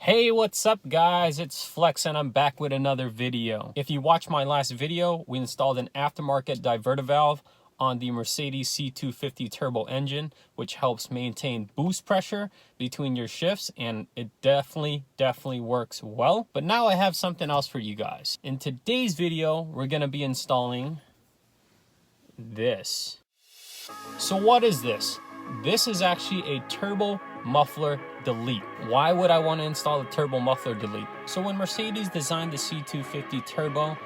Hey, what's up guys? It's Flex and I'm back with another video. If you watched my last video, we installed an aftermarket diverter valve on the Mercedes C250 turbo engine, which helps maintain boost pressure between your shifts, and it definitely works well. But now I have something else for you guys. In today's video, we're gonna be installing this. So what is this? This is actually a Turbo Muffler Delete. Why would I want to install a Turbo Muffler Delete? So when Mercedes designed the C250 Turbo,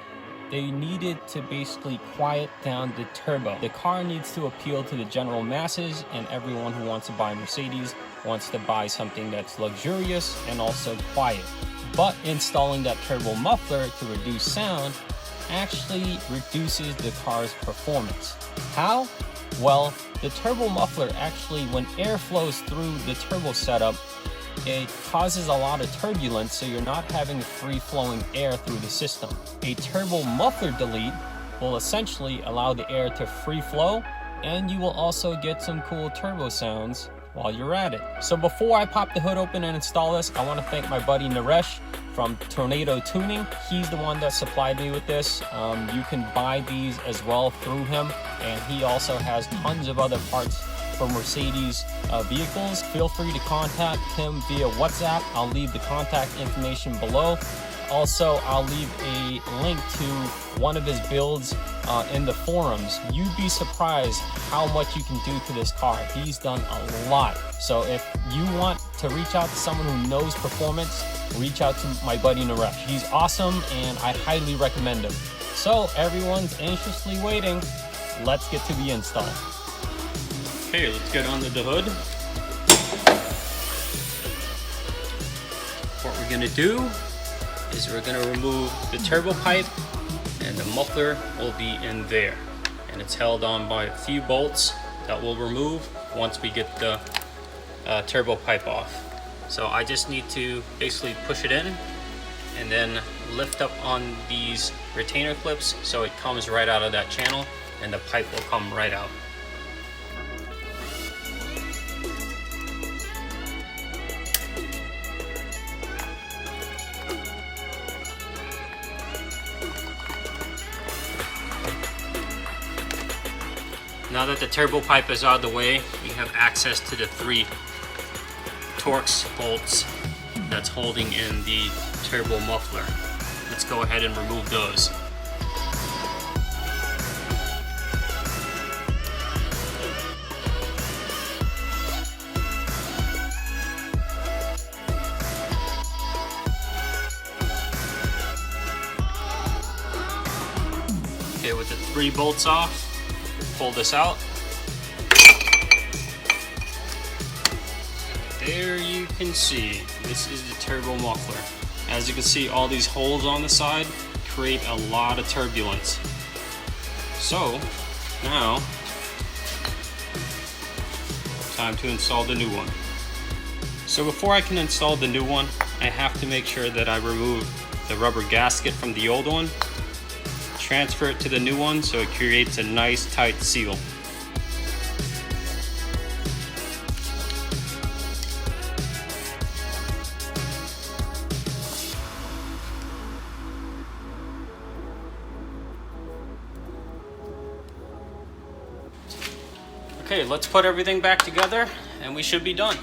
they needed to basically quiet down the turbo. The car needs to appeal to the general masses, and everyone who wants to buy Mercedes wants to buy something that's luxurious and also quiet. But installing that turbo muffler to reduce sound actually reduces the car's performance. How? Well, the turbo muffler actually, when air flows through the turbo setup, it causes a lot of turbulence, so you're not having free-flowing air through the system. A turbo muffler delete will essentially allow the air to free flow, and you will also get some cool turbo sounds while you're at it. So before I pop the hood open and install this, I want to thank my buddy NARESH from Tornado Tuning. He's the one that supplied me with this. You can buy these as well through him, and he also has tons of other parts for Mercedes vehicles. Feel free to contact him via WhatsApp. I'll leave the contact information below. Also, I'll leave a link to one of his builds in the forums. You'd be surprised how much you can do to this car. He's done a lot. So if you want to reach out to someone who knows performance, reach out to my buddy NARESH. He's awesome and I highly recommend him. So everyone's anxiously waiting. Let's get to the install. Okay, let's get under the hood. What we're gonna do is we're gonna remove the turbo pipe, and the muffler will be in there. And it's held on by a few bolts that we'll remove once we get the turbo pipe off. So I just need to basically push it in and then lift up on these retainer clips so it comes right out of that channel and the pipe will come right out. Now that the turbo pipe is out of the way, we have access to the 3 Torx bolts that's holding in the turbo muffler. Let's go ahead and remove those. Okay, with the 3 bolts off, pull this out. There you can see, this is the turbo muffler. As you can see, all these holes on the side create a lot of turbulence. So now, time to install the new one. So before I can install the new one, I have to make sure that I remove the rubber gasket from the old one, transfer it to the new one so it creates a nice tight seal. Okay, let's put everything back together and we should be done.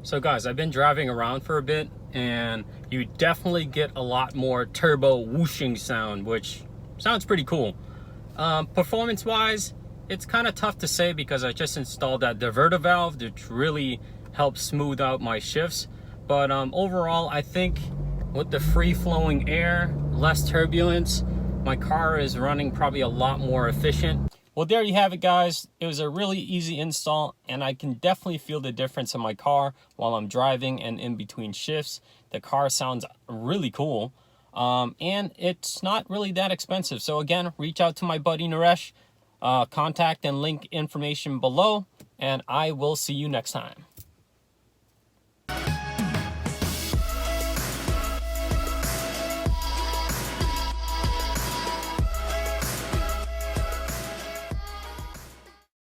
So guys, I've been driving around for a bit and you definitely get a lot more turbo whooshing sound, which sounds pretty cool. Performance wise, it's kind of tough to say because I just installed that diverter valve, which really helps smooth out my shifts. But overall, I think with the free flowing air, less turbulence, my car is running probably a lot more efficient. Well, there you have it, guys. It was a really easy install, and I can definitely feel the difference in my car while I'm driving and in between shifts. The car sounds really cool. and it's not really that expensive. So again, reach out to my buddy Naresh, contact and link information below, and I will see you next time.